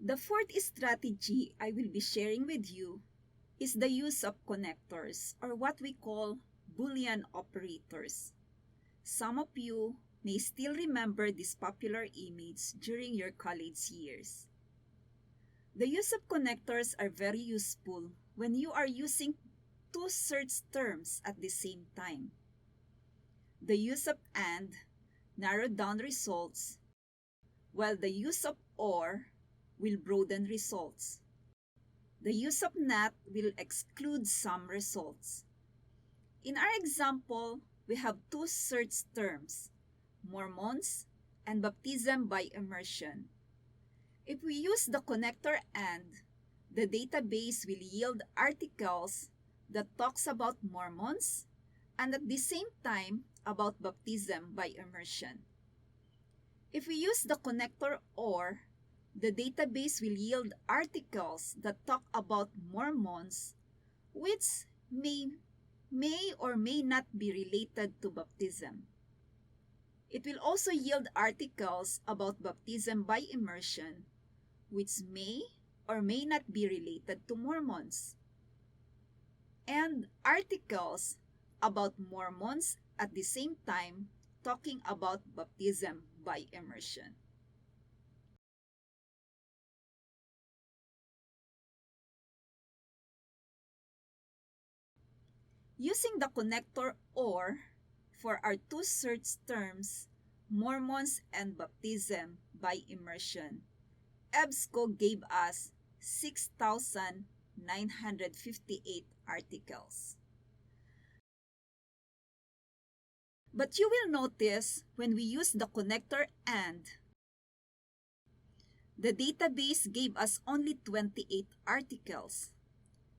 The fourth strategy I will be sharing with you is the use of connectors, or what we call Boolean operators. Some of you may still remember this popular image during your college years. The use of connectors are very useful when you are using two search terms at the same time. The use of AND narrowed down results, while the use of OR will broaden results. The use of NOT will exclude some results. In our example, we have two search terms, Mormons and baptism by immersion. If we use the connector AND, the database will yield articles that talks about Mormons and at the same time about baptism by immersion. If we use the connector OR, the database will yield articles that talk about Mormons, which may or may not be related to baptism. It will also yield articles about baptism by immersion, which may or may not be related to Mormons, and articles about Mormons at the same time talking about baptism by immersion. Using the connector OR for our two search terms, Mormons and baptism by immersion, EBSCO gave us 6,958 articles. But you will notice when we use the connector AND, the database gave us only 28 articles.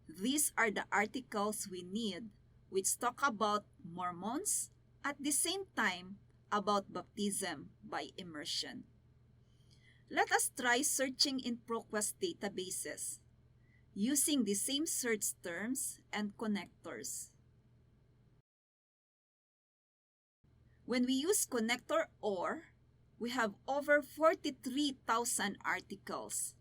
These are the articles we need which talk about Mormons at the same time about baptism by immersion. Let us try searching in ProQuest databases using the same search terms and connectors. When we use connector OR, we have over 43,000 articles.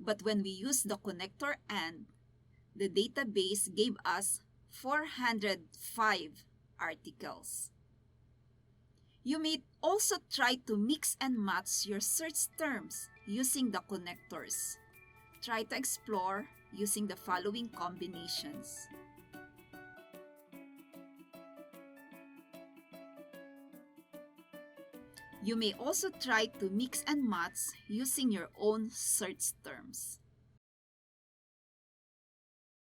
But when we use the connector AND, the database gave us 405 articles. You may also try to mix and match your search terms using the connectors. Try to explore using the following combinations. You may also try to mix and match using your own search terms.